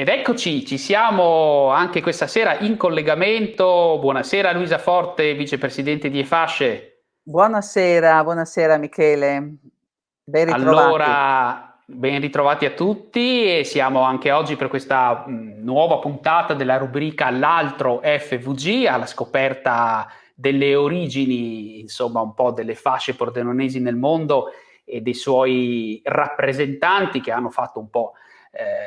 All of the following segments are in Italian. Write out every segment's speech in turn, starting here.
Ed eccoci, ci siamo anche questa sera in collegamento. Buonasera Luisa Forte, vicepresidente di EFASCE. Buonasera, buonasera Michele, ben ritrovati. Allora, ben ritrovati a tutti e siamo anche oggi per questa nuova puntata della rubrica L'altro FVG, alla scoperta delle origini, insomma, un po' delle fasce pordenonesi nel mondo e dei suoi rappresentanti che hanno fatto un po'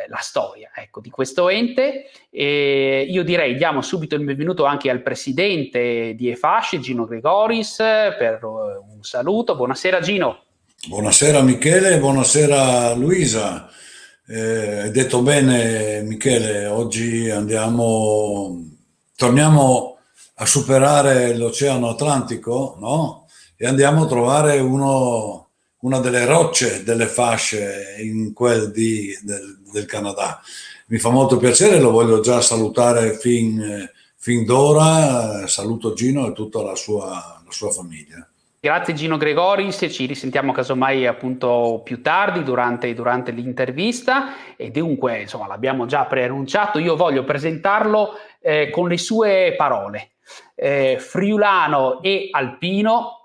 la storia, ecco, di questo ente. E io direi diamo subito il benvenuto anche al presidente di EFASCE, Gino Gregoris, per un saluto. Buonasera Gino. Buonasera Michele, buonasera Luisa. Hai detto bene Michele, oggi torniamo a superare l'Oceano Atlantico, no? E andiamo a trovare una delle rocce delle fasce del Canada. Mi fa molto piacere, lo voglio già salutare fin d'ora. Saluto Gino e tutta la sua famiglia. Grazie Gino Gregoris, ci risentiamo casomai appunto più tardi durante l'intervista e dunque insomma l'abbiamo già preannunciato, io voglio presentarlo con le sue parole. Friulano e alpino,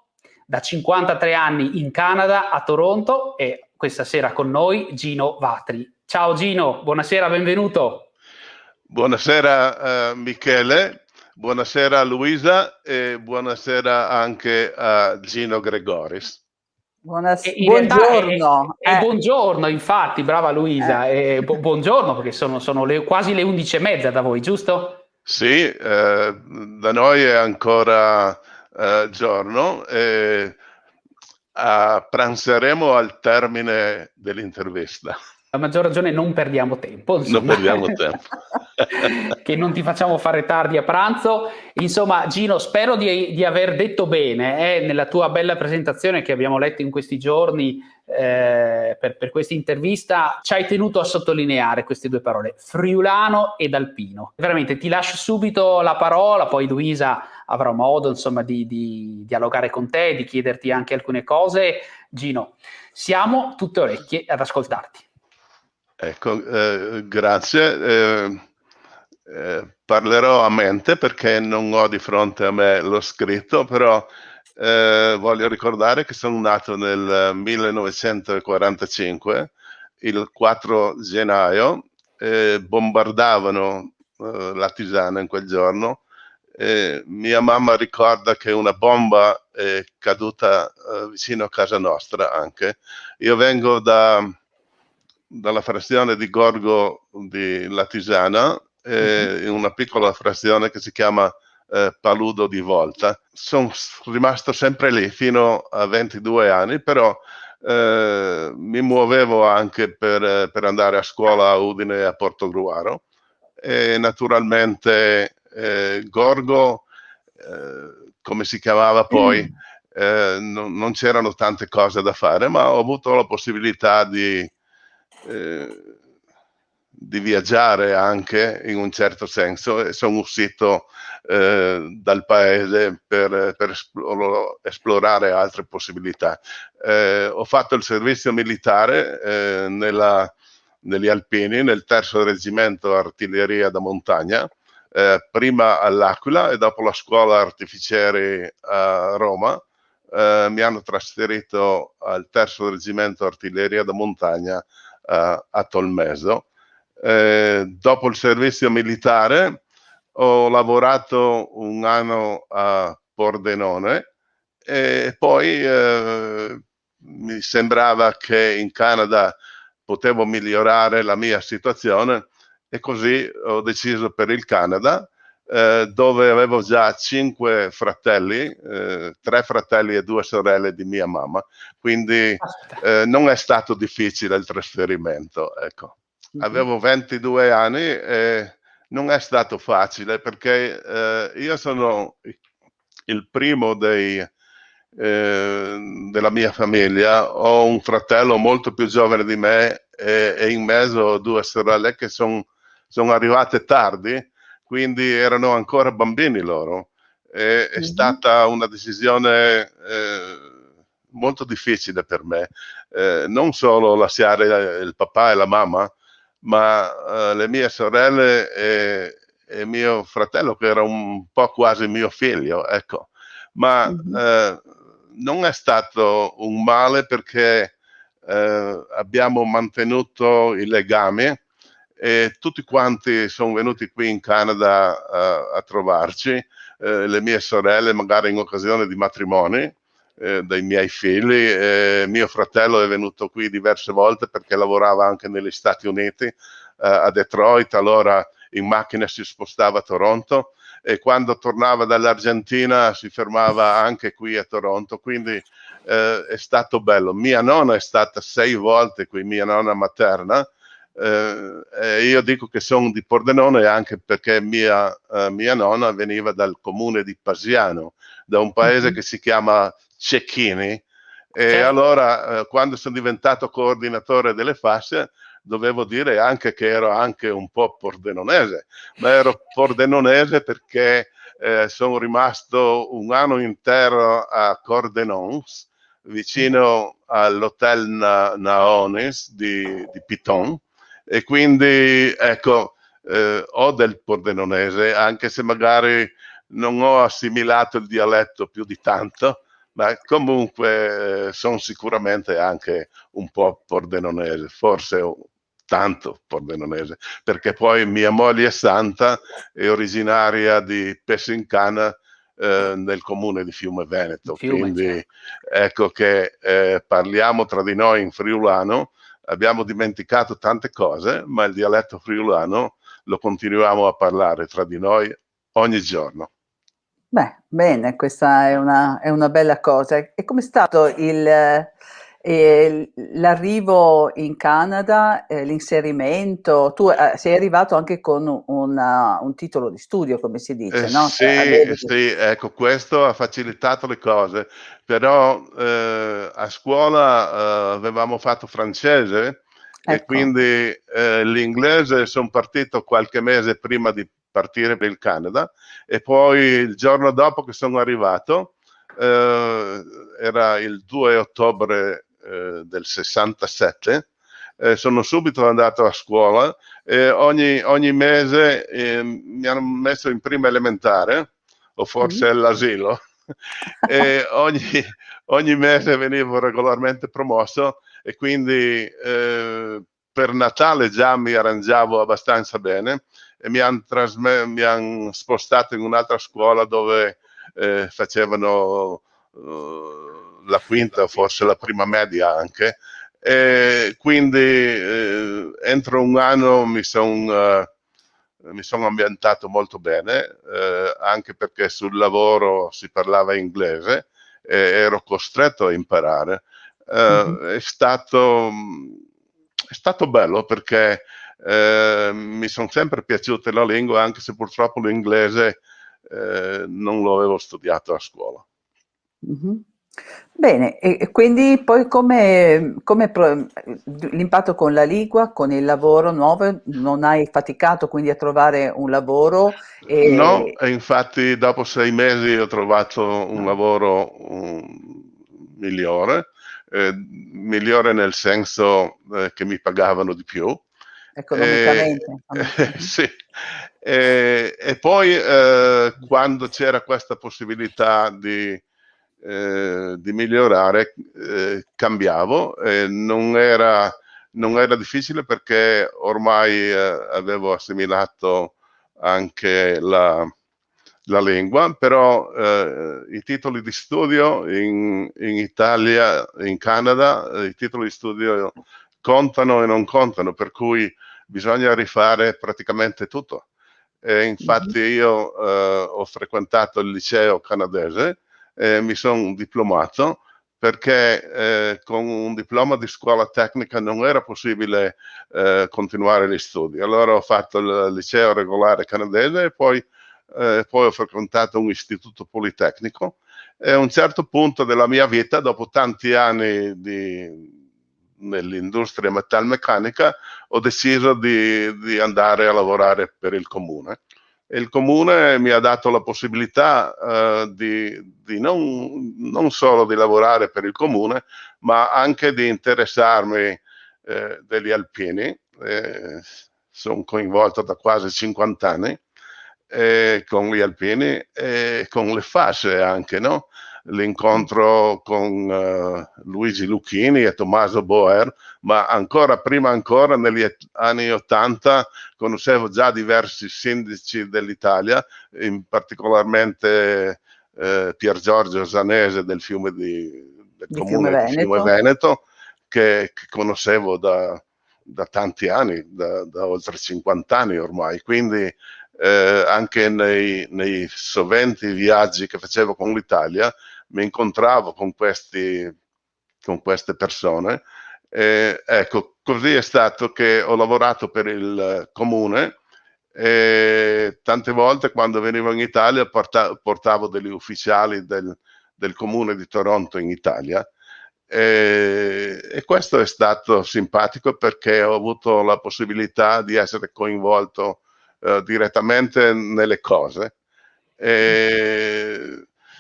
da 53 anni in Canada, a Toronto, e questa sera con noi Gino Vatri. Ciao Gino, buonasera, benvenuto. Buonasera Michele. Buonasera Luisa e buonasera anche a Gino Gregoris. In Buongiorno. realtà è buongiorno, infatti, brava Luisa. Buongiorno perché sono quasi le 11:30 da voi, giusto? Sì, da noi è ancora giorno e pranzeremo al termine dell'intervista. A maggior ragione non perdiamo tempo, insomma. Non perdiamo tempo. Che non ti facciamo fare tardi a pranzo. Insomma, Gino, spero di aver detto bene nella tua bella presentazione che abbiamo letto in questi giorni per questa intervista. Ci hai tenuto a sottolineare queste due parole, friulano ed alpino. Veramente ti lascio subito la parola, poi Luisa avrà modo insomma di dialogare con te, di chiederti anche alcune cose. Gino, siamo tutte orecchie ad ascoltarti. Ecco, grazie. Parlerò a mente perché non ho di fronte a me lo scritto, però voglio ricordare che sono nato nel 1945, il 4 gennaio, bombardavano la Tisana in quel giorno. Mia mamma ricorda che una bomba è caduta vicino a casa nostra anche. Io vengo dalla frazione di Gorgo di Latisana, in una piccola frazione che si chiama Paludo di Volta. Sono rimasto sempre lì fino a 22 anni, però mi muovevo anche per andare a scuola a Udine e a Portogruaro. E naturalmente Gorgo, come si chiamava poi, non c'erano tante cose da fare, ma ho avuto la possibilità di viaggiare anche in un certo senso e sono uscito dal paese per esplorare altre possibilità. Ho fatto il servizio militare negli Alpini, nel 3° Reggimento Artiglieria da Montagna, prima all'Aquila e dopo la scuola artificieri a Roma. Mi hanno trasferito al 3° Reggimento Artiglieria da Montagna a Tolmeso. Dopo il servizio militare ho lavorato un anno a Pordenone e poi mi sembrava che in Canada potevo migliorare la mia situazione e così ho deciso per il Canada, dove avevo già 5 fratelli, 3 fratelli e 2 sorelle di mia mamma, quindi non è stato difficile il trasferimento, ecco. Avevo 22 anni e non è stato facile perché io sono il primo della mia famiglia, ho un fratello molto più giovane di me e in mezzo ho 2 sorelle che sono arrivate tardi, quindi erano ancora bambini loro. È stata una decisione molto difficile per me, non solo lasciare il papà e la mamma, ma le mie sorelle e mio fratello, che era un po' quasi mio figlio, ecco. Ma non è stato un male, perché abbiamo mantenuto i legami e tutti quanti sono venuti qui in Canada a trovarci, le mie sorelle magari in occasione di matrimoni dei miei figli, mio fratello è venuto qui diverse volte perché lavorava anche negli Stati Uniti, a Detroit, allora in macchina si spostava a Toronto, e quando tornava dall'Argentina si fermava anche qui a Toronto, quindi è stato bello. Mia nonna è stata 6 volte qui, mia nonna materna. Io dico che sono di Pordenone anche perché mia nonna veniva dal comune di Pasiano, da un paese che si chiama Cecchini, e allora quando sono diventato coordinatore delle fasce dovevo dire anche che ero anche un po' pordenonese, ma ero pordenonese perché sono rimasto un anno intero a Cordenons, vicino all'hotel Naonis di Piton, e quindi ecco, ho del pordenonese, anche se magari non ho assimilato il dialetto più di tanto, ma comunque sono sicuramente anche un po' pordenonese, forse tanto pordenonese, perché poi mia moglie Santa è originaria di Pessincana, nel comune di Fiume Veneto, quindi ecco che parliamo tra di noi in friulano. Abbiamo dimenticato tante cose, ma il dialetto friulano lo continuiamo a parlare tra di noi ogni giorno. Beh, bene, questa è una bella cosa. E com'è stato l'arrivo in Canada, l'inserimento? Tu sei arrivato anche con un titolo di studio, come si dice, no? Cioè, Sì, sì, ecco, questo ha facilitato le cose, però a scuola avevamo fatto francese e ecco. quindi l'inglese sono partito qualche mese prima di partire per il Canada, e poi il giorno dopo che sono arrivato, era il 2 ottobre del 67, sono subito andato a scuola. Ogni mese mi hanno messo in prima elementare, o forse all'asilo, e ogni mese venivo regolarmente promosso, e quindi per Natale già mi arrangiavo abbastanza bene, e mi hanno spostato in un'altra scuola dove facevano la quinta, forse la prima media anche. Quindi entro un anno mi sono ambientato molto bene, anche perché sul lavoro si parlava inglese e ero costretto a imparare. È stato bello perché mi sono sempre piaciute la lingua, anche se purtroppo l'inglese non lo avevo studiato a scuola. Mh-mh. Bene, e quindi poi l'impatto con la lingua, con il lavoro nuovo, non hai faticato quindi a trovare un lavoro? No, E e infatti dopo 6 mesi ho trovato un ah, lavoro migliore, migliore nel senso che mi pagavano di più. E, economicamente, insomma. Mh-mh. sì. E poi quando c'era questa possibilità di migliorare, cambiavo. Non era difficile perché ormai avevo assimilato anche la lingua, però i titoli di studio in Italia, in Canada, i titoli di studio contano e non contano, per cui bisogna rifare praticamente tutto. Mh-mh. Infatti io ho frequentato il liceo canadese, mi sono diplomato perché con un diploma di scuola tecnica non era possibile continuare gli studi. Allora ho fatto il liceo regolare canadese e poi ho frequentato un istituto politecnico, e a un certo punto della mia vita, dopo tanti anni nell'industria metalmeccanica, ho deciso di andare a lavorare per il comune. E il comune mi ha dato la possibilità di non solo di lavorare per il comune, ma anche di interessarmi degli alpini. sono coinvolto da quasi 50 anni con gli alpini e con le fasce anche, no? L'incontro con Luigi Lucchini e Tommaso Boer, ma prima ancora negli anni 80 conoscevo già diversi sindaci dell'Italia, in particolarmente Pier Giorgio Zanese del comune di Fiume Veneto, che conoscevo da tanti anni, da oltre 50 anni ormai, quindi anche nei soventi viaggi che facevo con l'Italia mi incontravo con queste persone. Ecco, così è stato che ho lavorato per il comune e tante volte quando venivo in Italia portavo degli ufficiali del comune di Toronto in Italia. E questo è stato simpatico perché ho avuto la possibilità di essere coinvolto direttamente nelle cose.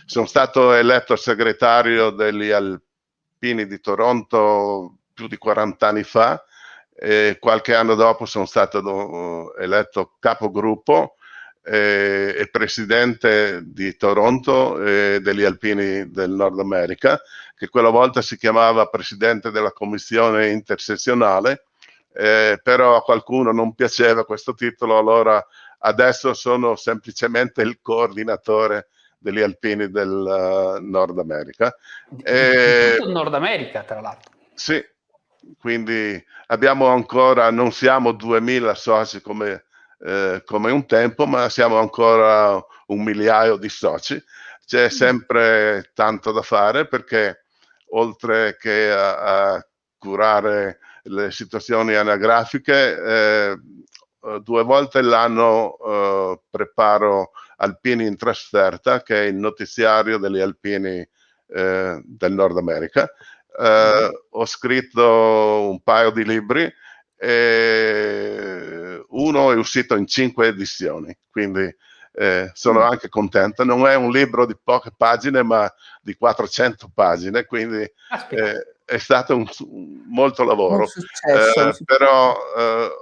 Sono stato eletto segretario degli Alpini di più di 40 anni fa e qualche anno dopo sono stato eletto capogruppo e presidente di Toronto e degli Alpini del Nord America, che quella volta si chiamava presidente della commissione intersezionale, però a qualcuno non piaceva questo titolo, allora adesso sono semplicemente il coordinatore degli Alpini del Nord America. Tutto il Nord America, tra l'altro. Sì, quindi non siamo 2000 soci come un tempo, ma siamo ancora 1 migliaio di soci. C'è sempre tanto da fare perché oltre che a curare le situazioni anagrafiche, 2 volte l'anno preparo Alpini in trasferta, che è il notiziario degli Alpini del Nord America. Ho scritto un paio di libri e uno è uscito in 5 edizioni, quindi sono anche contento. Non è un libro di poche pagine, ma di 400 pagine, quindi è stato molto lavoro. Un successo. Però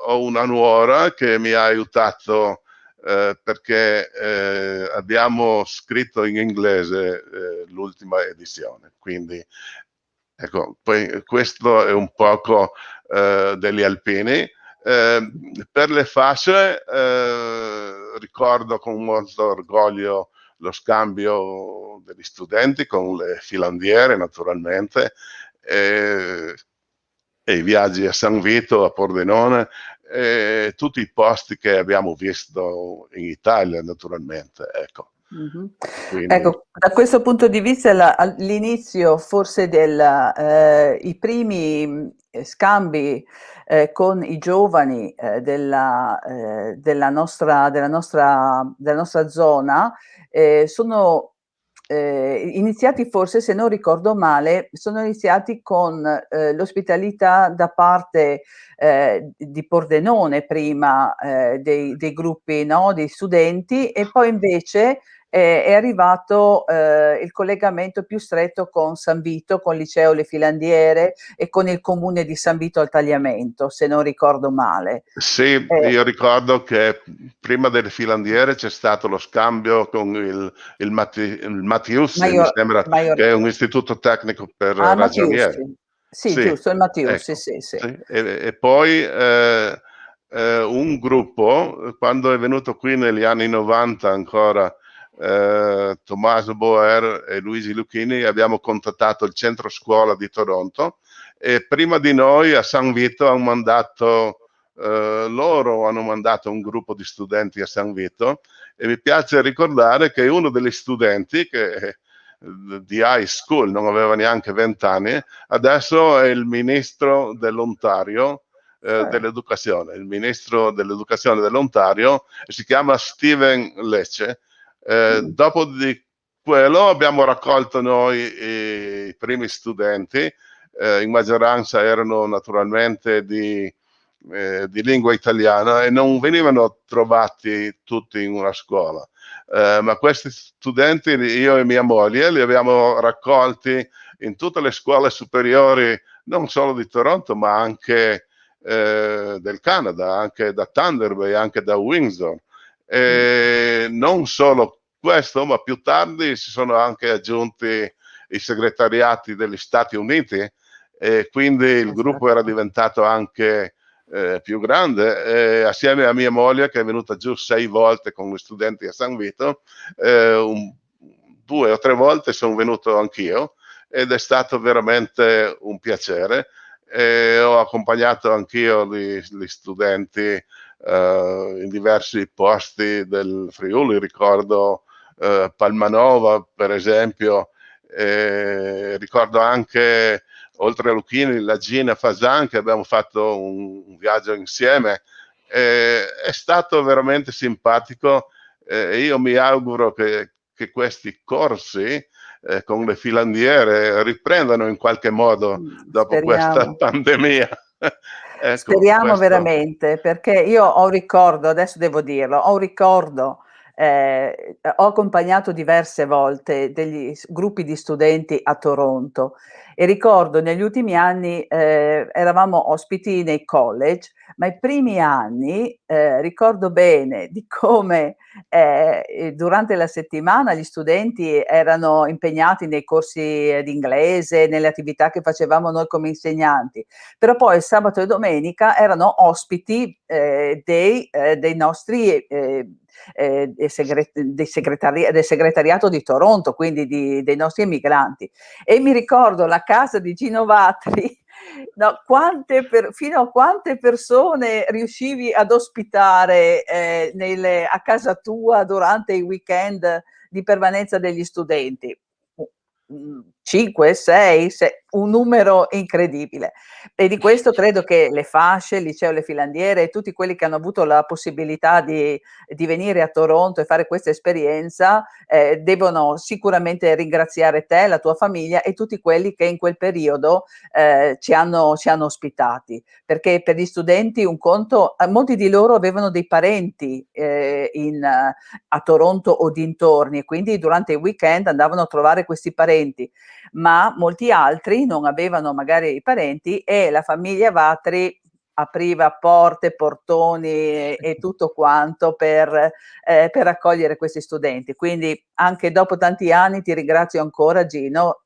ho una nuora che mi ha aiutato perché abbiamo scritto in inglese l'ultima edizione, quindi ecco, poi questo è un poco degli Alpini. Per le fasce ricordo con molto orgoglio lo scambio degli studenti con le filandiere naturalmente e i viaggi a San Vito, a Pordenone, tutti i posti che abbiamo visto in Italia naturalmente, ecco. Quindi... Ecco, da questo punto di vista all'inizio forse i primi scambi con i giovani della nostra zona sono iniziati forse, se non ricordo male, sono iniziati con l'ospitalità da parte di Pordenone prima dei gruppi, no, di studenti, e poi invece è arrivato il collegamento più stretto con San Vito, con il liceo Le Filandiere e con il comune di San Vito al Tagliamento, se non ricordo male. Sì, io ricordo che prima delle Filandiere c'è stato lo scambio con il Mattius, mi sembra che è un istituto tecnico per ragionieri. Sì, giusto, il Mattius, ecco, sì. E poi un gruppo, quando è venuto qui negli anni 90 ancora, Tommaso Boer e Luigi Lucchini, abbiamo contattato il centro scuola di Toronto e prima di noi a San Vito hanno mandato un gruppo di studenti a San Vito e mi piace ricordare che uno degli studenti che di high school, non aveva neanche 20 anni, adesso è il ministro dell'Ontario dell'educazione. Il ministro dell'educazione dell'Ontario si chiama Steven Lecce. Dopo di quello abbiamo raccolto noi i primi studenti, in maggioranza erano naturalmente di lingua italiana e non venivano trovati tutti in una scuola, ma questi studenti, io e mia moglie, li abbiamo raccolti in tutte le scuole superiori, non solo di Toronto, ma anche del Canada, anche da Thunder Bay, anche da Windsor. Non solo questo, ma più tardi si sono anche aggiunti i segretariati degli Stati Uniti, e quindi il gruppo era diventato anche più grande, assieme a mia moglie, che è venuta giù 6 volte con gli studenti a San Vito, 2 o 3 volte sono venuto anch'io, ed è stato veramente un piacere. Ho accompagnato anch'io gli studenti in diversi posti del Friuli, ricordo Palmanova per esempio, ricordo anche, oltre a Lucchini, la Gina Fasan, che abbiamo fatto un viaggio insieme. È stato veramente simpatico, e io mi auguro che questi corsi con le filandiere riprendano in qualche modo dopo questa pandemia. Ecco, speriamo veramente, perché io ho un ricordo, adesso devo dirlo, ho un ricordo, ho accompagnato diverse volte degli gruppi di studenti a Toronto e ricordo negli ultimi anni eravamo ospiti nei college, ma i primi anni ricordo bene di come durante la settimana gli studenti erano impegnati nei corsi di inglese, nelle attività che facevamo noi come insegnanti, però poi il sabato e domenica erano ospiti dei nostri del segretariato di Toronto, quindi dei nostri emigranti. E mi ricordo la casa di Gino Vatri, no, fino a quante persone riuscivi ad ospitare a casa tua durante i weekend di permanenza degli studenti? 5, 6, un numero incredibile. E di questo credo che le fasce, il liceo Le Filandiere e tutti quelli che hanno avuto la possibilità di venire a Toronto e fare questa esperienza devono sicuramente ringraziare te, la tua famiglia e tutti quelli che in quel periodo ci hanno ospitati, perché per gli studenti un conto, molti di loro avevano dei parenti a Toronto o dintorni e quindi durante i weekend andavano a trovare questi parenti, ma molti altri non avevano magari i parenti e la famiglia Vatri apriva porte, portoni e tutto quanto per accogliere questi studenti. Quindi anche dopo tanti anni ti ringrazio ancora Gino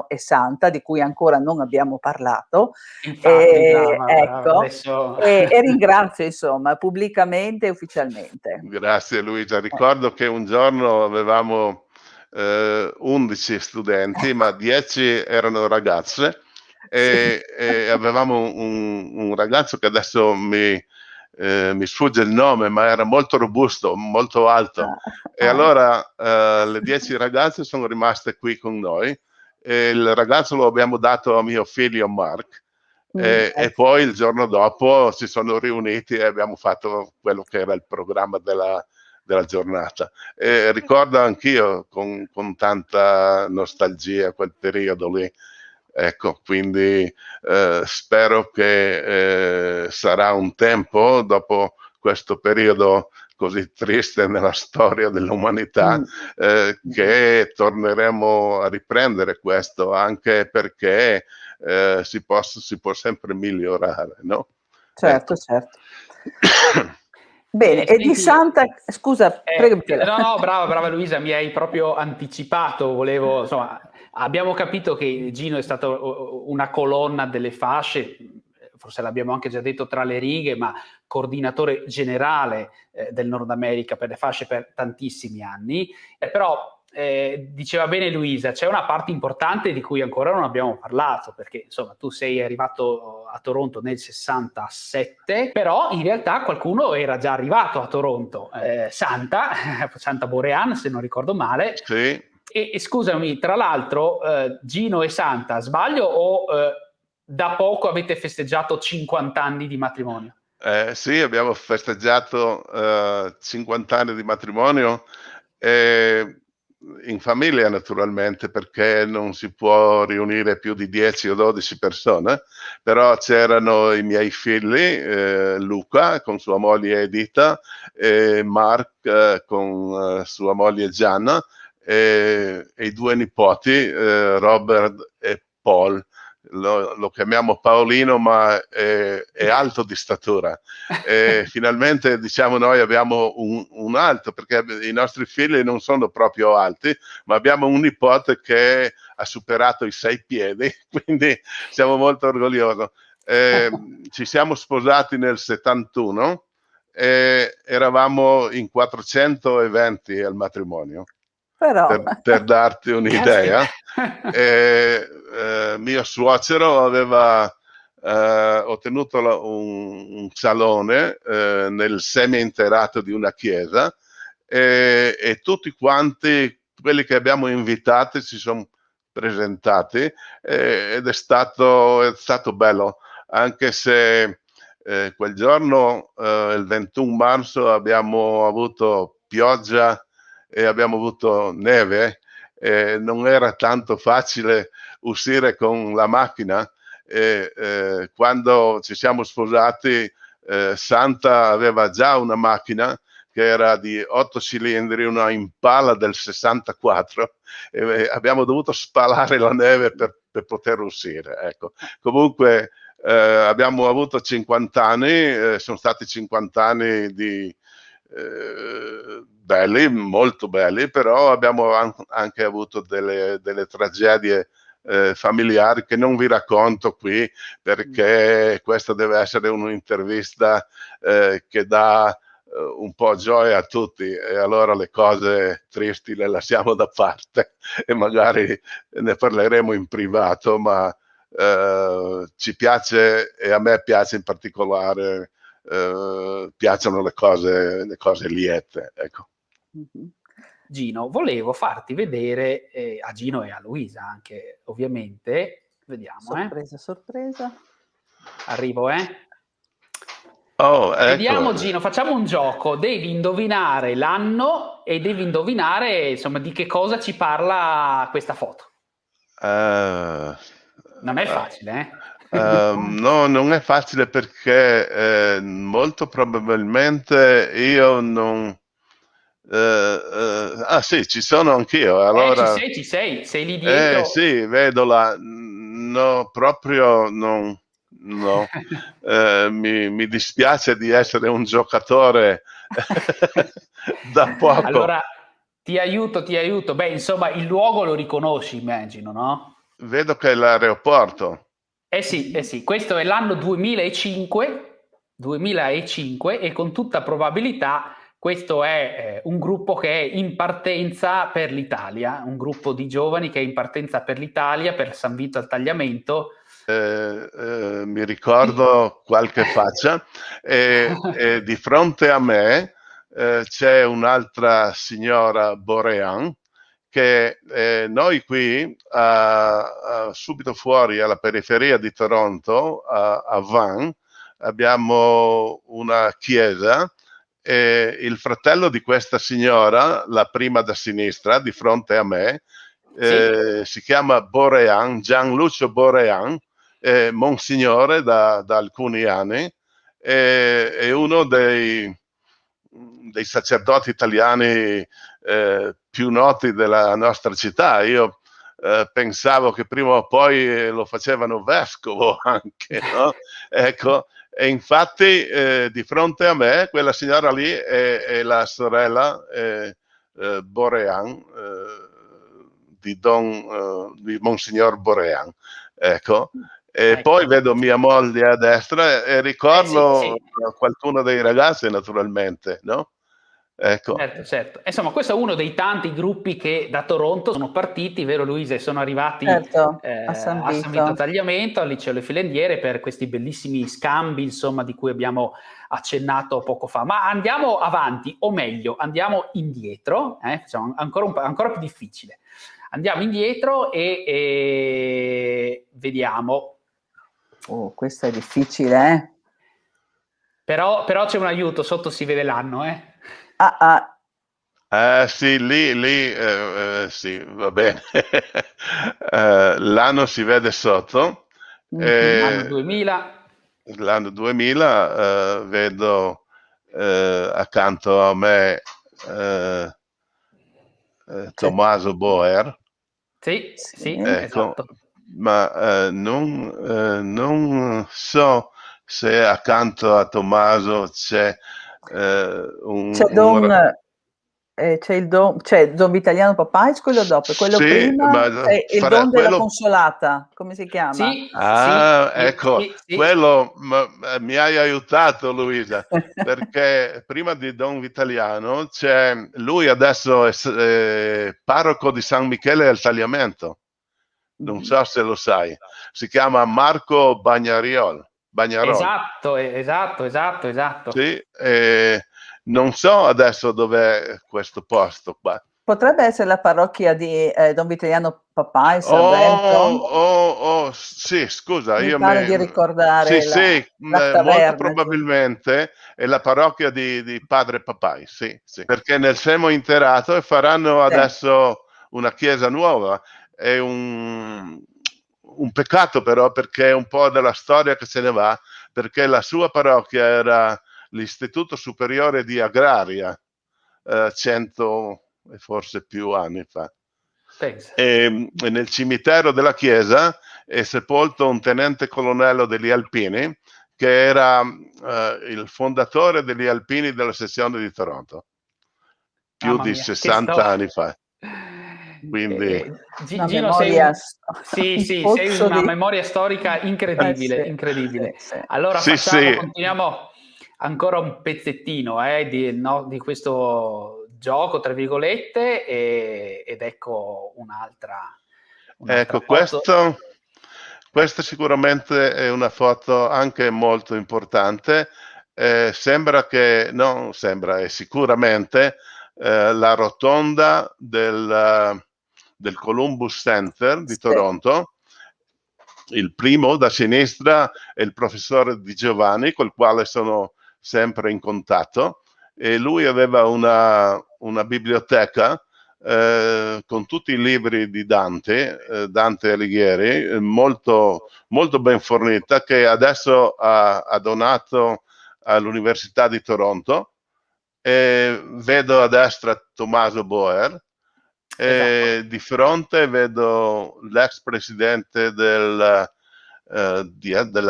e Santa, di cui ancora non abbiamo parlato. Infatti, brava, Ecco, adesso... e ringrazio insomma pubblicamente e ufficialmente. Grazie Luisa, ricordo che un giorno avevamo 11 studenti, ma 10 erano ragazze, e avevamo un ragazzo che adesso mi sfugge il nome, ma era molto robusto, molto alto, e allora le 10 ragazze sono rimaste qui con noi, e il ragazzo lo abbiamo dato a mio figlio Mark, e poi il giorno dopo si sono riuniti e abbiamo fatto quello che era il programma della giornata. Ricordo anch'io con tanta nostalgia quel periodo lì. Ecco, quindi spero che sarà un tempo, dopo questo periodo così triste nella storia dell'umanità, che torneremo a riprendere questo, anche perché si può sempre migliorare, no? Certo, Ecco. certo. Bene, e di Santa, scusa, prego. No, brava Luisa, mi hai proprio anticipato, insomma, abbiamo capito che Gino è stato una colonna delle fasce, forse l'abbiamo anche già detto tra le righe, ma coordinatore generale del Nord America per le fasce per tantissimi anni, però diceva bene Luisa, c'è una parte importante di cui ancora non abbiamo parlato, perché insomma tu sei arrivato a Toronto nel 67, però in realtà qualcuno era già arrivato a Toronto, Santa Borean se non ricordo male. Sì. E scusami, tra l'altro Gino e Santa, sbaglio o da poco avete festeggiato 50 anni di matrimonio? Sì, abbiamo festeggiato 50 anni di matrimonio in famiglia naturalmente, perché non si può riunire più di 10 o 12 persone, però c'erano i miei figli, Luca con sua moglie Edita, e Mark con sua moglie Gianna, e i 2 nipoti, Robert e Paul, lo chiamiamo Paolino, ma è alto di statura. E finalmente, diciamo, noi abbiamo un alto, perché i nostri figli non sono proprio alti, ma abbiamo un nipote che ha superato i 6 piedi, quindi siamo molto orgogliosi. Ci siamo sposati nel 71 e eravamo in 420 al matrimonio. Però Per darti un'idea, mio suocero aveva ottenuto un salone nel semi-interato di una chiesa e tutti quanti quelli che abbiamo invitati si sono presentati ed è stato bello, anche se quel giorno, il 21 marzo, abbiamo avuto pioggia e abbiamo avuto neve, non era tanto facile uscire con la macchina. Quando ci siamo sposati, Santa aveva già una macchina che era di 8 cilindri, una Impala del 64, e abbiamo dovuto spalare la neve per poter uscire. Ecco. Comunque abbiamo avuto 50 anni, sono stati 50 anni di belli, molto belli, però abbiamo anche avuto delle tragedie familiari che non vi racconto qui, perché questa deve essere un'intervista che dà un po' gioia a tutti, e allora le cose tristi le lasciamo da parte e magari ne parleremo in privato, ma ci piace, e a me piace in particolare, piacciono le cose liete, ecco. Gino, volevo farti vedere a Gino e a Luisa anche, ovviamente. Vediamo, sorpresa. Arrivo, Oh, ecco. Vediamo, Gino, facciamo un gioco. Devi indovinare l'anno e devi indovinare, insomma, di che cosa ci parla questa foto. Non è facile, no, non è facile, perché molto probabilmente io non... sì, ci sono anch'io. Allora, ci sei lì dietro. sì, vedo no, proprio non... No, mi dispiace di essere un giocatore da poco. Allora, ti aiuto. Beh, insomma, il luogo lo riconosci, immagino, no? Vedo che è l'aeroporto. Sì, questo è l'anno 2005, e con tutta probabilità questo è un gruppo che è in partenza per l'Italia, un gruppo di giovani che è in partenza per l'Italia, per San Vito al Tagliamento. Mi ricordo qualche faccia, e di fronte a me c'è un'altra signora Borean, che noi qui subito fuori alla periferia di Toronto, a Vaughan, abbiamo una chiesa, e il fratello di questa signora, la prima da sinistra, di fronte a me, si chiama Borean, Gianlucio Borean, monsignore da alcuni anni, è uno dei sacerdoti italiani più noti della nostra città. Io pensavo che prima o poi lo facevano vescovo anche, no? Ecco, e infatti di fronte a me quella signora lì è la sorella Borean, di Monsignor Borean, ecco. E poi vedo mia moglie a destra e ricordo qualcuno dei ragazzi, naturalmente, no? Ecco. Certo. Insomma, questo è uno dei tanti gruppi che da Toronto sono partiti, vero Luisa, e sono arrivati a San Vito Tagliamento, al liceo Le Filendiere, per questi bellissimi scambi, insomma, di cui abbiamo accennato poco fa. Ma andiamo avanti, o meglio, andiamo indietro, facciamo ancora più difficile. Andiamo indietro e vediamo. Oh, questo è difficile, Però c'è un aiuto, sotto si vede l'anno, sì, lì sì, va bene. L'anno si vede sotto. L'anno 2000. L'anno 2000, vedo accanto a me Tommaso Boer. Sì, Ecco, esatto. ma non so se accanto a Tommaso c'è C'è Don Vitaliano Papais, quello dopo, e quello sì, prima ma c'è il Don della quello. Consolata, come si chiama? Sì, sì, Ah, sì, ecco, sì, sì. quello mi hai aiutato, Luisa, perché prima di Don Vitaliano lui adesso è parroco di San Michele al Tagliamento, non so se lo sai, si chiama Marco Bagnarol. Esatto, esatto. Sì, non so adesso dov'è questo posto qua. Potrebbe essere la parrocchia di Don Vitaliano Papais a Oh, Brentford. sì, scusa, Mi pare di sì, ricordare sì, la molto taverna giù. probabilmente è la parrocchia di Padre Papai, sì, sì, perché nel Semo Interato faranno Sì. adesso una chiesa nuova. È un peccato però, perché è un po' della storia che se ne va, perché la sua parrocchia era l'Istituto Superiore di Agraria, 100 e forse più anni fa. Pensa. E nel cimitero della chiesa è sepolto un tenente colonnello degli Alpini, che era il fondatore degli Alpini della sezione di Toronto, più Mamma di mia, che 60 storia. anni fa. Quindi Una Gino, sei memoria, sì, un sì, sei pozzo una di... memoria storica incredibile, Sì, incredibile. sì. Allora sì, sì, continuiamo ancora un pezzettino di questo gioco, tra virgolette, ed ecco un'altra ecco, foto. questa sicuramente è una foto anche molto importante. Sembra che, non sembra, è sicuramente la rotonda del Columbus Center di Sì. Toronto. Il primo da sinistra è il professore Di Giovanni, col quale sono sempre in contatto, e lui aveva una biblioteca con tutti i libri di Dante Alighieri, molto, molto ben fornita, che adesso ha donato all'Università di Toronto. Vedo a destra Tommaso Boer, Esatto. di fronte vedo l'ex presidente della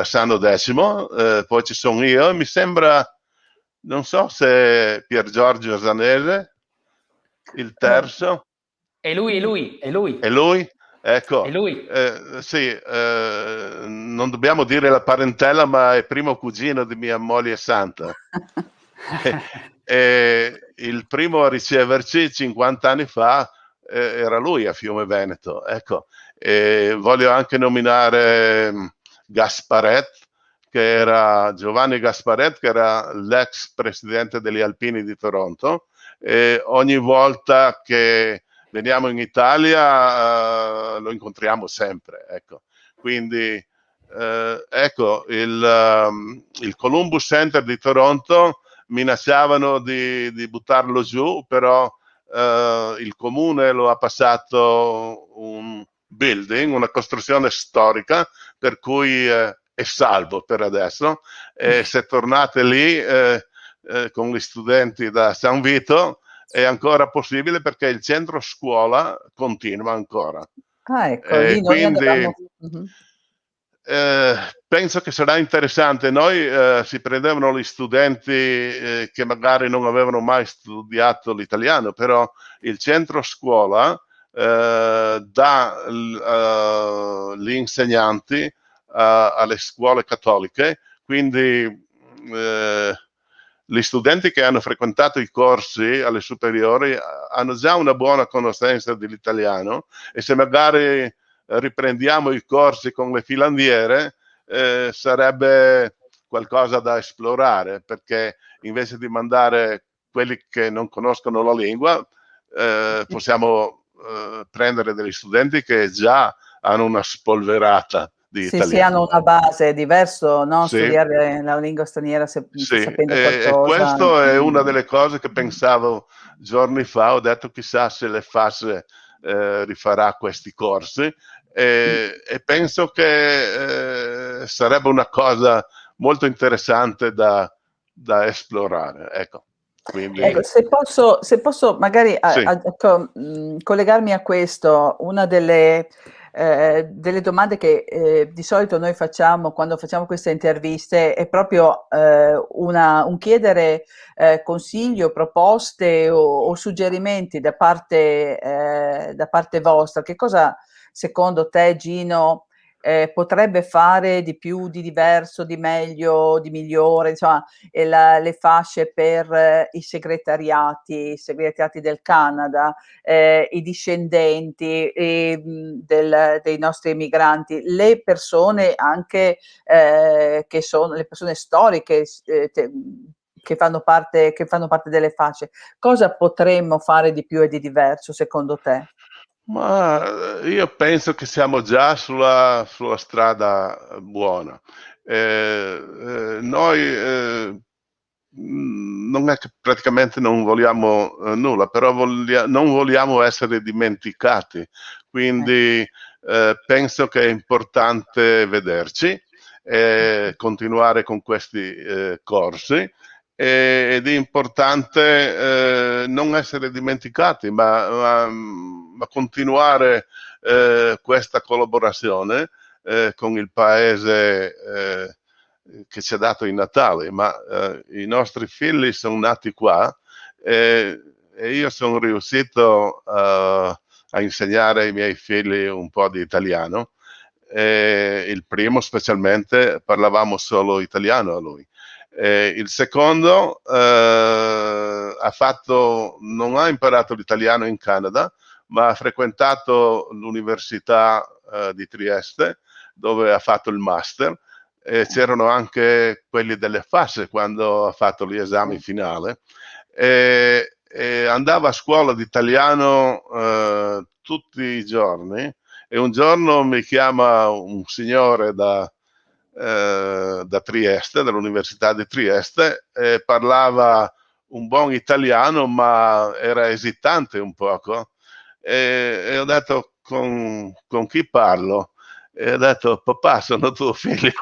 Sano Decimo, poi ci sono io, mi sembra, non so se Pier Giorgio Zanese, il Eh, terzo, È lui, è lui, è è lui, lui? è Ecco, lui. sì, non dobbiamo dire la parentela, ma è primo cugino di mia moglie Santa. Il primo a riceverci 50 anni fa era lui a Fiume Veneto. Ecco, voglio anche nominare Gasparet, che era Giovanni Gasparet, che era l'ex presidente degli Alpini di Toronto. Ogni volta che veniamo in Italia lo incontriamo sempre. Ecco. Quindi ecco, il Columbus Center di Toronto minacciavano di buttarlo giù, però il comune lo ha passato un building, una costruzione storica, per cui è salvo per adesso. Se tornate lì con gli studenti da San Vito è ancora possibile, perché il centro scuola continua ancora. Ah, ecco, lì noi Quindi andavamo... Mhm. penso che sarà interessante. Noi si prendevano gli studenti che magari non avevano mai studiato l'italiano, però il centro scuola dà gli insegnanti alle scuole cattoliche, quindi gli studenti che hanno frequentato i corsi alle superiori hanno già una buona conoscenza dell'italiano, e se magari riprendiamo i corsi con le filandiere sarebbe qualcosa da esplorare, perché invece di mandare quelli che non conoscono la lingua possiamo prendere degli studenti che già hanno una spolverata di Sì, hanno italiano. una base, è diverso, no? Sì, Studiare la lingua straniera sì, sapendo e qualcosa. questo è una delle cose che pensavo giorni fa. Ho detto chissà se le FAS rifarà questi corsi, e penso che sarebbe una cosa molto interessante da esplorare. Ecco, Ecco, quindi se posso magari sì, collegarmi a questo, una delle delle domande che di solito noi facciamo quando facciamo queste interviste è proprio un chiedere consiglio, proposte o suggerimenti da parte vostra. Che cosa secondo te, Gino, potrebbe fare di più, di diverso, di meglio, di migliore, insomma, le fasce per i segretariati del Canada, i discendenti dei nostri emigranti, le persone anche che sono le persone storiche che fanno parte delle fasce. Cosa potremmo fare di più e di diverso secondo te? Ma io penso che siamo già sulla strada buona. Noi non è che praticamente non vogliamo nulla, però non vogliamo essere dimenticati. Quindi penso che è importante vederci e continuare con questi corsi. Ed è importante non essere dimenticati, ma continuare questa collaborazione con il paese che ci ha dato il Natale. Ma i nostri figli sono nati qua e io sono riuscito a insegnare ai miei figli un po' di italiano. Il primo specialmente parlavamo solo italiano a lui. Il secondo non ha imparato l'italiano in Canada, ma ha frequentato l'Università di Trieste, dove ha fatto il master. C'erano anche quelli delle fasce quando ha fatto gli esami finali. Andava a scuola di italiano tutti i giorni, e un giorno mi chiama un signore da Trieste, dall'Università di Trieste, e parlava un buon italiano, ma era esitante un poco. E ho detto: con chi parlo? E ho detto: papà, sono tuo figlio.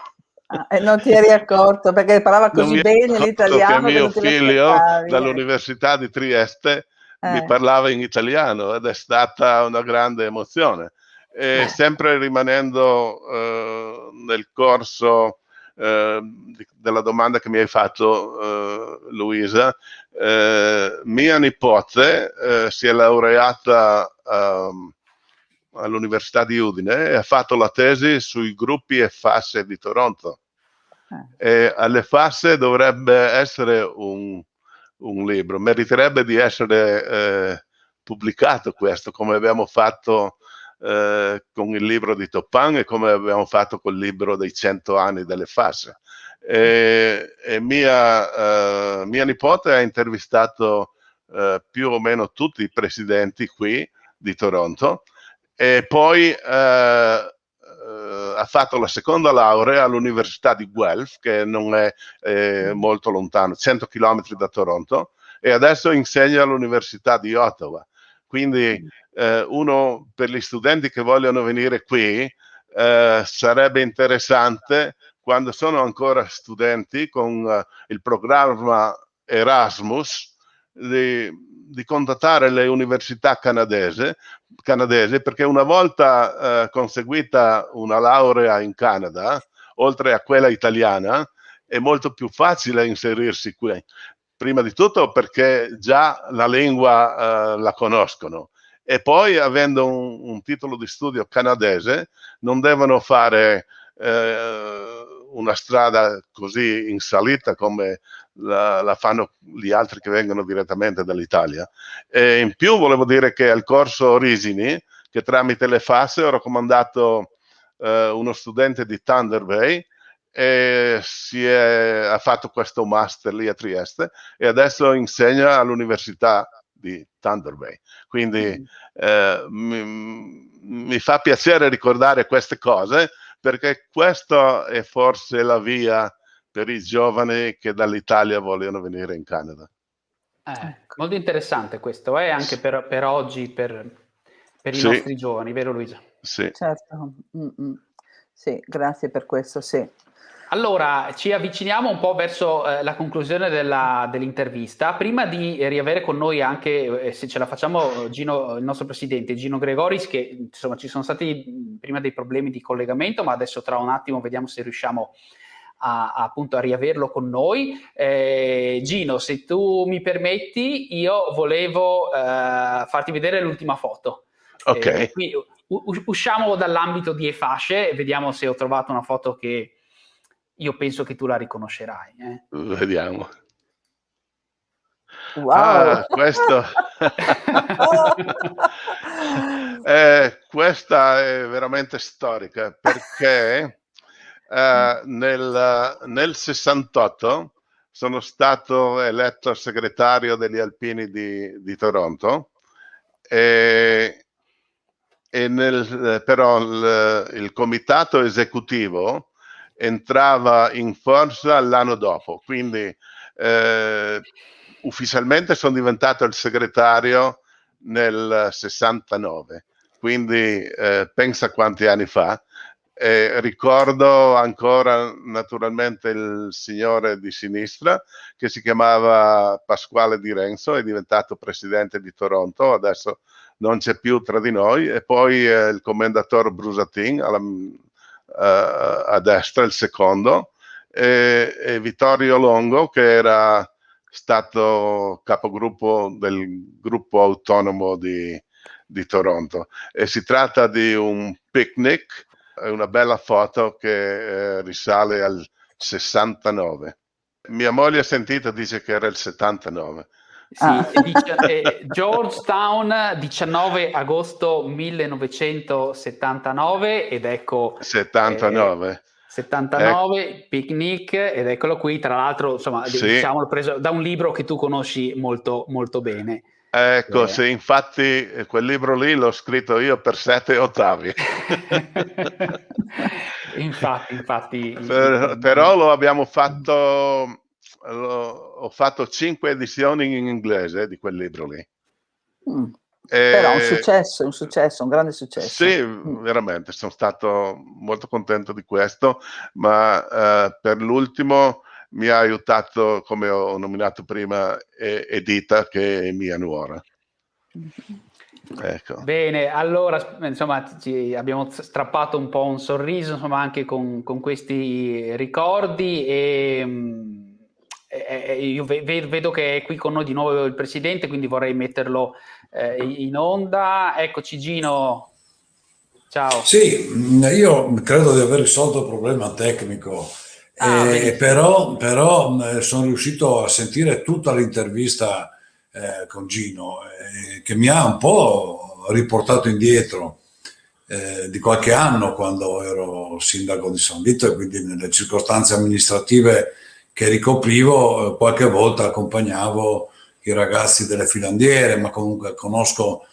E non ti eri accorto perché parlava Non così mi bene ero accorto che l'italiano che mio non te figlio l'aspettavi. dall'Università di Trieste mi Eh, parlava in italiano, ed è stata una grande emozione. Sempre rimanendo nel corso della domanda che mi hai fatto, Luisa, mia nipote si è laureata all'Università di Udine e ha fatto la tesi sui gruppi e fasce di Toronto. E alle fasce dovrebbe essere un libro, meriterebbe di essere pubblicato questo, come abbiamo fatto con il libro di Toppan e come abbiamo fatto col libro dei 100 anni delle fasce. E mia nipote ha intervistato più o meno tutti i presidenti qui di Toronto, e poi ha fatto la seconda laurea all'Università di Guelph, che non è molto lontano, 100 chilometri da Toronto, e adesso insegna all'Università di Ottawa. Quindi uno, per gli studenti che vogliono venire qui, sarebbe interessante, quando sono ancora studenti, con il programma Erasmus, di contattare le università canadesi, perché una volta conseguita una laurea in Canada, oltre a quella italiana, è molto più facile inserirsi qui. Prima di tutto perché già la lingua la conoscono, e poi, avendo un titolo di studio canadese, non devono fare una strada così in salita come la fanno gli altri che vengono direttamente dall'Italia. E in più volevo dire che al corso Origini, che tramite le FAS ho raccomandato uno studente di Thunder Bay, e ha fatto questo master lì a Trieste e adesso insegna all'Università di Thunder Bay. Quindi mi fa piacere ricordare queste cose, perché questa è forse la via per i giovani che dall'Italia vogliono venire in Canada. Molto interessante questo, anche per oggi, per i nostri giovani, vero Luisa? Sì. Certo. Sì, grazie per questo, sì. Allora, ci avviciniamo un po' verso la conclusione dell'intervista. Prima di riavere con noi anche, se ce la facciamo, Gino, il nostro presidente, Gino Gregoris, che insomma ci sono stati prima dei problemi di collegamento, ma adesso tra un attimo vediamo se riusciamo appunto a riaverlo con noi. Gino, se tu mi permetti, io volevo farti vedere l'ultima foto. Ok. Qui, usciamo dall'ambito di e-fasce e vediamo se ho trovato una foto che io penso che tu la riconoscerai. Vediamo. Wow! Questo questa è veramente storica, perché nel 68 sono stato eletto segretario degli alpini di Toronto, però il comitato esecutivo entrava in forza l'anno dopo, quindi ufficialmente sono diventato il segretario nel 69, quindi pensa quanti anni fa. Ricordo ancora naturalmente il signore di sinistra che si chiamava Pasquale Di Renzo, è diventato presidente di Toronto, adesso non c'è più tra di noi, e poi il commendatore Brusatin a destra, il secondo, e Vittorio Longo, che era stato capogruppo del gruppo autonomo di Toronto. E si tratta di un picnic, una bella foto che risale al 69. Mia moglie ha sentito, dice che era il 79. Sì, Georgetown, 19 agosto 1979, ed ecco 79. 79, picnic, ed eccolo qui, tra l'altro, insomma, Sì. diciamo, preso da un libro che tu conosci molto, molto bene. Ecco, sì, infatti quel libro lì l'ho scritto io per 7 ottavi. infatti. Però lo abbiamo fatto, ho fatto 5 edizioni in inglese di quel libro lì. Però un successo, un grande successo. Sì, veramente, sono stato molto contento di questo, ma per l'ultimo mi ha aiutato, come ho nominato prima, Edita, che è mia nuora. Ecco. Bene, allora insomma abbiamo strappato un po' un sorriso, insomma, anche con questi ricordi, e io vedo che è qui con noi di nuovo il presidente, quindi vorrei metterlo in onda. Eccoci, Gino, ciao. Sì, io credo di aver risolto il problema tecnico, però sono riuscito a sentire tutta l'intervista con Gino, che mi ha un po' riportato indietro di qualche anno, quando ero sindaco di San Vito, e quindi nelle circostanze amministrative che ricoprivo, qualche volta accompagnavo i ragazzi delle filandiere, ma comunque conosco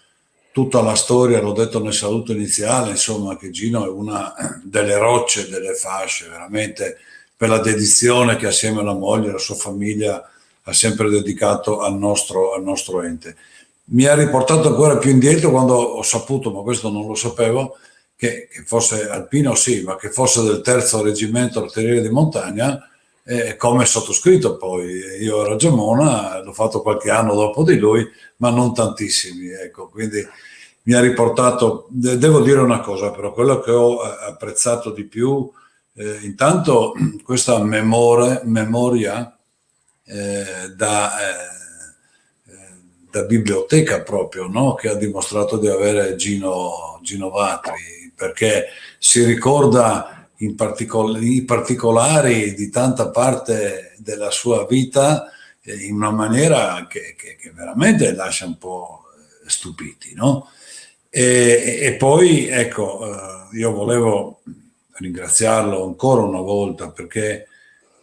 tutta la storia, l'ho detto nel saluto iniziale, insomma, che Gino è una delle rocce delle fasce, veramente, per la dedizione che assieme alla moglie e alla sua famiglia ha sempre dedicato al nostro ente. Mi ha riportato ancora più indietro quando ho saputo, ma questo non lo sapevo, che fosse alpino, sì, ma che fosse del 3° reggimento artiglieria di montagna, come sottoscritto. Poi io ero a Gemona, l'ho fatto qualche anno dopo di lui, ma non tantissimi, ecco. Quindi mi ha riportato. Devo dire una cosa, però, quello che ho apprezzato di più, intanto questa memoria da biblioteca proprio, no? Che ha dimostrato di avere Gino Vatri, perché si ricorda i particolari di tanta parte della sua vita in una maniera che veramente lascia un po' stupiti, no? E poi, ecco, io volevo ringraziarlo ancora una volta, perché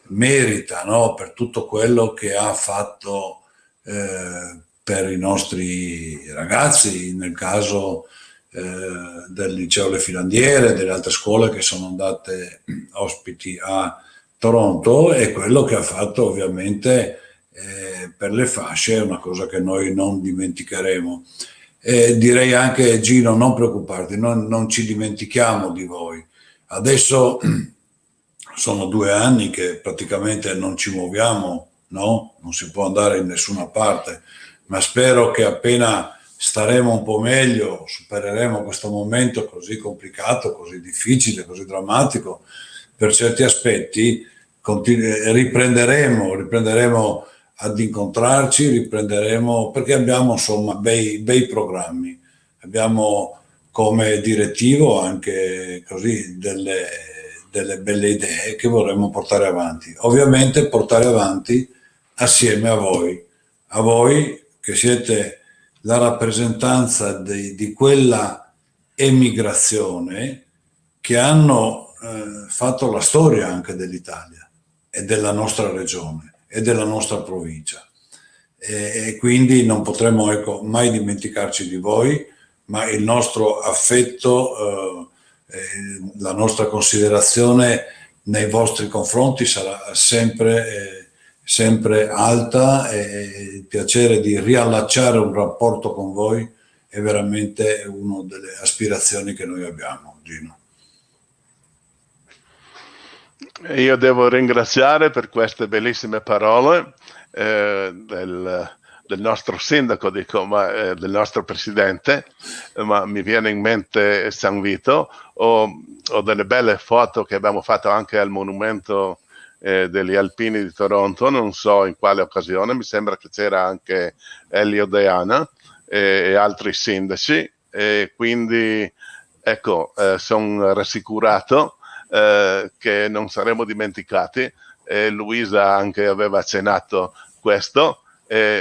merita, no? Per tutto quello che ha fatto per i nostri ragazzi, nel caso del liceo Le Filandiere, delle altre scuole che sono andate ospiti a Toronto, e quello che ha fatto ovviamente per le fasce è una cosa che noi non dimenticheremo. Direi anche, Gino, non preoccuparti, non ci dimentichiamo di voi. Adesso sono 2 anni che praticamente non ci muoviamo, no? Non si può andare in nessuna parte, ma spero che appena staremo un po' meglio, supereremo questo momento così complicato, così difficile, così drammatico, per certi aspetti riprenderemo ad incontrarci, riprenderemo, perché abbiamo insomma bei programmi, abbiamo come direttivo anche così delle belle idee che vorremmo portare avanti. Ovviamente portare avanti assieme a voi che siete la rappresentanza di quella emigrazione che hanno fatto la storia anche dell'Italia e della nostra regione e della nostra provincia. E quindi non potremo, ecco, mai dimenticarci di voi, ma il nostro affetto, la nostra considerazione nei vostri confronti sarà sempre alta, e il piacere di riallacciare un rapporto con voi è veramente una delle aspirazioni che noi abbiamo, Gino. Io devo ringraziare per queste bellissime parole del nostro sindaco, dico, ma del nostro presidente, ma mi viene in mente San Vito, o delle belle foto che abbiamo fatto anche al monumento degli Alpini di Toronto, non so in quale occasione, mi sembra che c'era anche Elio Deana e altri sindaci, e quindi ecco, sono rassicurato che non saremo dimenticati. Luisa anche aveva accennato questo.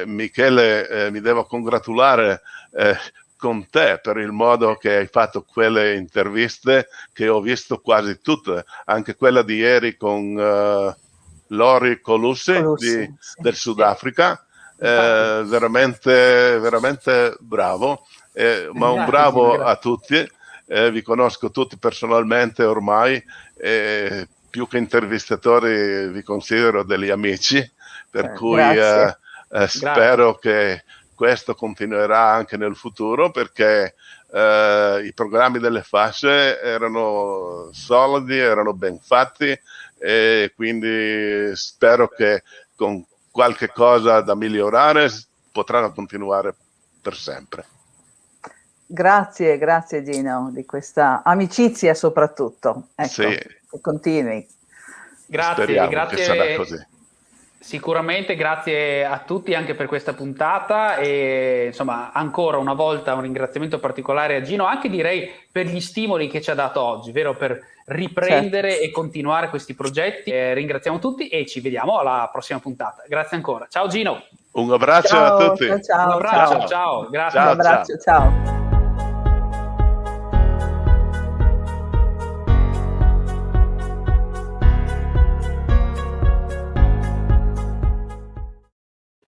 Michele, mi devo congratulare con te per il modo che hai fatto quelle interviste, che ho visto quasi tutte, anche quella di ieri con Lori Colucci sì. del Sudafrica. Veramente, veramente bravo, ma un bravo a tutti. Vi conosco tutti personalmente ormai, più che intervistatori vi considero degli amici, per cui spero che questo continuerà anche nel futuro, perché i programmi delle fasce erano solidi, erano ben fatti, e quindi spero che con qualche cosa da migliorare potranno continuare per sempre. Grazie Gino di questa amicizia soprattutto, ecco, sì. che continui. Grazie, che sarà così. Sicuramente grazie a tutti anche per questa puntata, e insomma ancora una volta un ringraziamento particolare a Gino, anche direi per gli stimoli che ci ha dato oggi, vero, per riprendere e continuare questi progetti. Ringraziamo tutti e ci vediamo alla prossima puntata. Grazie ancora. Ciao Gino. Un abbraccio a tutti. Ciao, un abbraccio, ciao. Grazie. Un abbraccio, ciao.